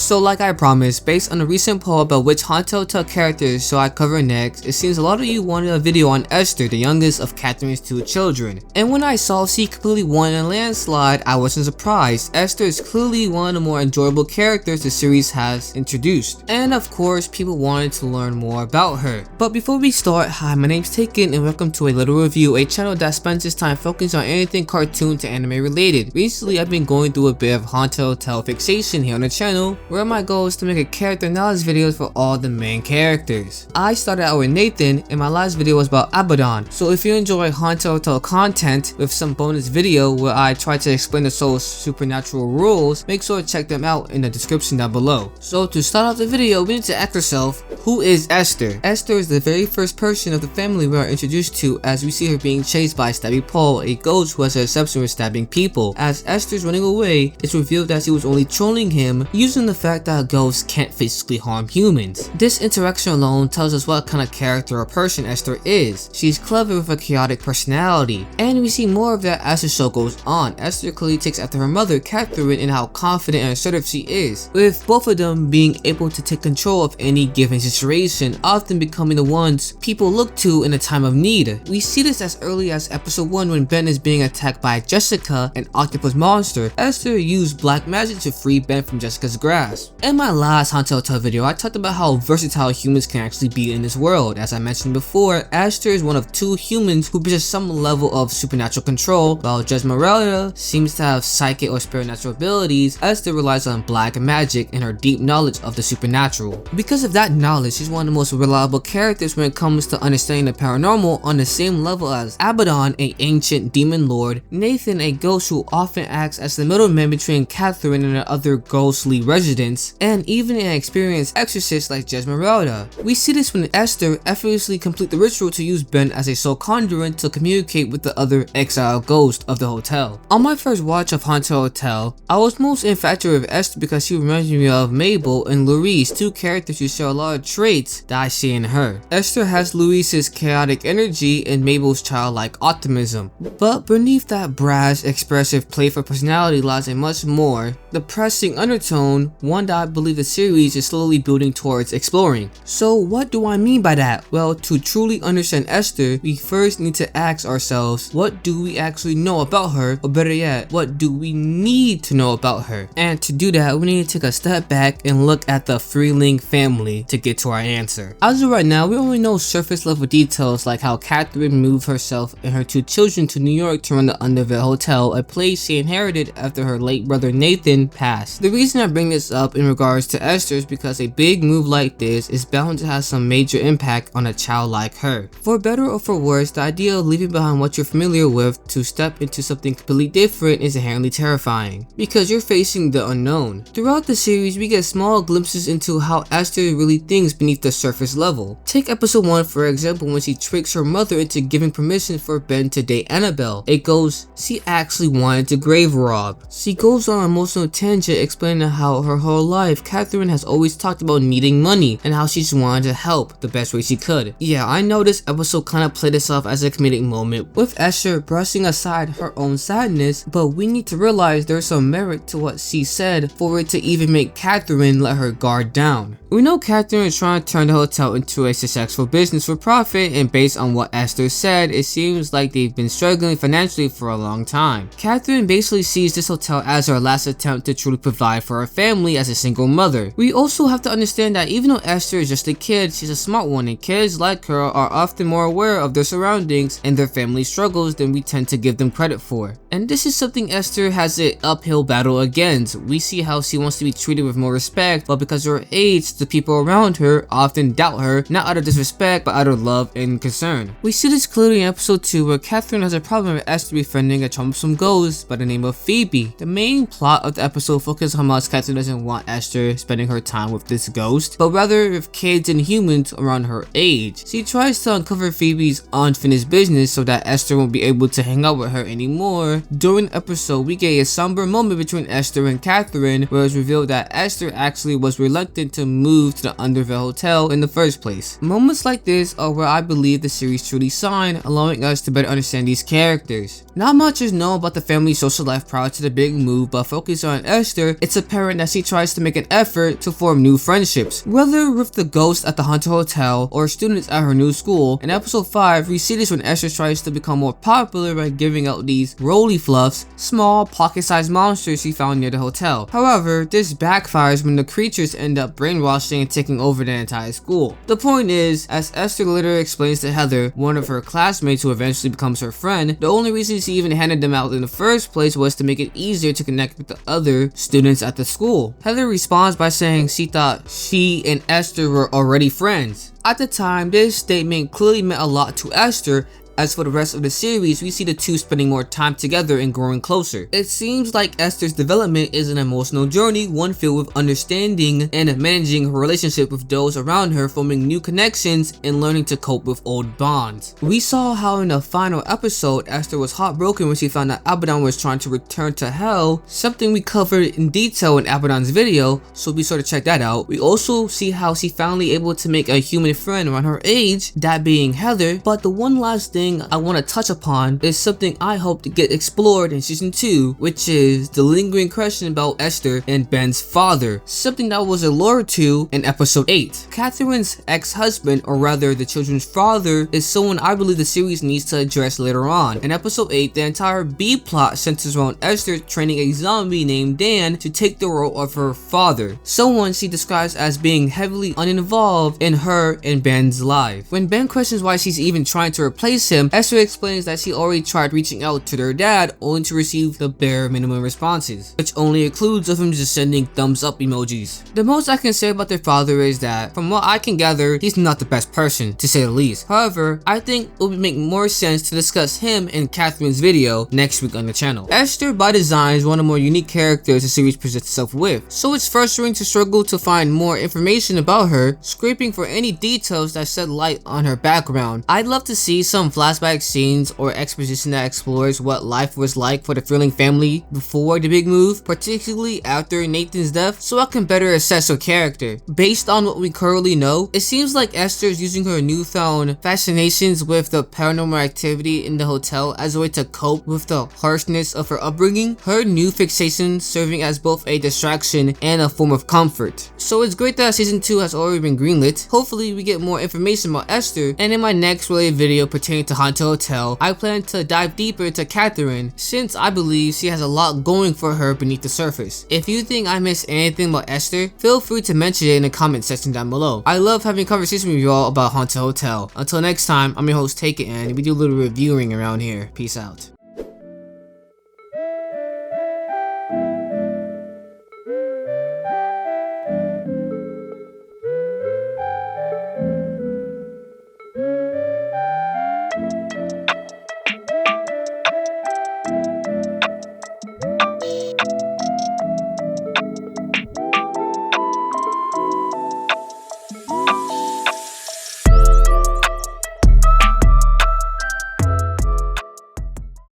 So like I promised, based on a recent poll about which Haunted Hotel characters should I cover next, it seems a lot of you wanted a video on Esther, the youngest of Catherine's 2 children. And when I saw she completely won in a landslide, I wasn't surprised. Esther is clearly one of the more enjoyable characters the series has introduced. And of course, people wanted to learn more about her. But before we start, hi, my name's Taken and welcome to a little review, a channel that spends its time focusing on anything cartoon to anime related. Recently, I've been going through a bit of Haunted Hotel fixation here on the channel, where my goal is to make a character knowledge videos for all the main characters. I started out with Nathan and my last video was about Abaddon, so if you enjoy Haunted Hotel content with some bonus video where I try to explain the soul's supernatural rules, make sure to check them out in the description down below. So to start off the video, we need to ask ourselves, who is Esther? Esther is the very first person of the family we are introduced to, as we see her being chased by Stabby Paul, a ghost who has an obsession with stabbing people. As Esther's running away, it's revealed that she was only trolling him, using the fact that ghosts can't physically harm humans. This interaction alone tells us what kind of character or person Esther is. She's clever with a chaotic personality, and we see more of that as the show goes on. Esther clearly takes after her mother, Catherine, in how confident and assertive she is, with both of them being able to take control of any given situation, often becoming the ones people look to in a time of need. We see this as early as episode 1 when Ben is being attacked by Jessica, an octopus monster. Esther used black magic to free Ben from Jessica's grasp. In my last Haunted Hotel video, I talked about how versatile humans can actually be in this world. As I mentioned before, Esther is one of 2 humans who possess some level of supernatural control. While Esmeralda seems to have psychic or supernatural abilities, Esther relies on black magic and her deep knowledge of the supernatural. Because of that knowledge, she's one of the most reliable characters when it comes to understanding the paranormal, on the same level as Abaddon, an ancient demon lord, Nathan, a ghost who often acts as the middleman between Catherine and her other ghostly residents, and even an experienced exorcist like Esmeralda. We see this when Esther effortlessly complete the ritual to use Ben as a soul conduit to communicate with the other exiled ghost of the hotel. On my first watch of Haunted Hotel, I was most infatuated with Esther because she reminds me of Mabel and Louise, 2 characters who share a lot of traits that I see in her. Esther has Louise's chaotic energy and Mabel's childlike optimism, but beneath that brash, expressive, playful personality lies a much more depressing undertone, one that I believe the series is slowly building towards exploring. So what do I mean by that? Well, to truly understand Esther, we first need to ask ourselves, what do we actually know about her, or better yet, what do we need to know about her? And to do that, we need to take a step back and look at the Freeling family to get to our answer. As of right now, we only know surface level details like how Catherine moved herself and her 2 children to New York to run the Undervale Hotel, a place she inherited after her late brother Nathan passed. The reason I bring this up in regards to Esther is because a big move like this is bound to have some major impact on a child like her. For better or for worse, the idea of leaving behind what you're familiar with to step into something completely different is inherently terrifying, because you're facing the unknown. Throughout the series, we get small glimpses into how Esther really thinks beneath the surface level. Take episode 1 for example, when she tricks her mother into giving permission for Ben to date Annabelle, a ghost she actually wanted to grave rob. She goes on an emotional tangent explaining how her whole life Catherine has always talked about needing money and how she just wanted to help the best way she could. Yeah, I know this episode kind of played this off as a comedic moment with Esther brushing aside her own sadness, but we need to realize there's some merit to what she said for it to even make Catherine let her guard down. We know Catherine is trying to turn the hotel into a successful business for profit, and based on what Esther said, it seems like they've been struggling financially for a long time. Catherine basically sees this hotel as her last attempt to truly provide for her family as a single mother. We also have to understand that even though Esther is just a kid, she's a smart one, and kids like her are often more aware of their surroundings and their family struggles than we tend to give them credit for. And this is something Esther has an uphill battle against. We see how she wants to be treated with more respect, but because of her age, the people around her often doubt her, not out of disrespect, but out of love and concern. We see this clearly in episode 2 where Catherine has a problem with Esther befriending a troublesome ghost by the name of Phoebe. The main plot of the episode focuses on how much Catherine doesn't want Esther spending her time with this ghost, but rather with kids and humans around her age. She tries to uncover Phoebe's unfinished business so that Esther won't be able to hang out with her anymore. During the episode, we get a somber moment between Esther and Catherine where it's revealed that Esther actually was reluctant to move to the Undervale Hotel in the first place. Moments like this are where I believe the series truly shine, allowing us to better understand these characters. Not much is known about the family's social life prior to the big move, but focus on on Esther, it's apparent that she tries to make an effort to form new friendships, whether with the ghost at the haunted hotel or students at her new school. In episode 5, we see this when Esther tries to become more popular by giving out these roly fluffs, small pocket-sized monsters she found near the hotel. However, this backfires when the creatures end up brainwashing and taking over the entire school. The point is, as Esther later explains to Heather, one of her classmates who eventually becomes her friend, the only reason she even handed them out in the first place was to make it easier to connect with the other students at the school. Heather responds by saying she thought she and Esther were already friends. At the time, this statement clearly meant a lot to Esther. As for the rest of the series, we see the two spending more time together and growing closer. It seems like Esther's development is an emotional journey, one filled with understanding and managing her relationship with those around her, forming new connections and learning to cope with old bonds. We saw how in the final episode, Esther was heartbroken when she found that Abaddon was trying to return to hell, something we covered in detail in Abaddon's video, so be sure to check that out. We also see how she finally able to make a human friend around her age, that being Heather. But the one last thing I want to touch upon is something I hope to get explored in season 2, which is the lingering question about Esther and Ben's father, something that was allured to in episode 8. Catherine's ex-husband, or rather the children's father, is someone I believe the series needs to address later on. In episode 8, the entire B-plot centers around Esther training a zombie named Dan to take the role of her father, someone she describes as being heavily uninvolved in her and Ben's life. When Ben questions why she's even trying to replace him, Esther explains that she already tried reaching out to their dad only to receive the bare minimum responses, which only includes of him just sending thumbs up emojis. The most I can say about their father is that, from what I can gather, he's not the best person, to say the least. However, I think it would make more sense to discuss him in Catherine's video next week on the channel. Esther, by design, is one of the more unique characters the series presents itself with, so it's frustrating to struggle to find more information about her, scraping for any details that shed light on her background. I'd love to see some flashback scenes or exposition that explores what life was like for the Freeling family before the big move, particularly after Nathan's death, so I can better assess her character. Based on what we currently know, it seems like Esther is using her newfound fascinations with the paranormal activity in the hotel as a way to cope with the harshness of her upbringing, her new fixation serving as both a distraction and a form of comfort. So it's great that season 2 has already been greenlit. Hopefully we get more information about Esther, and in my next related video pertaining to Haunted Hotel, I plan to dive deeper into Catherine, since I believe she has a lot going for her beneath the surface. If you think I missed anything about Esther, feel free to mention it in the comment section down below. I love having conversations with you all about Haunted Hotel. Until next time, I'm your host Take It, and we do a little reviewing around here. Peace out.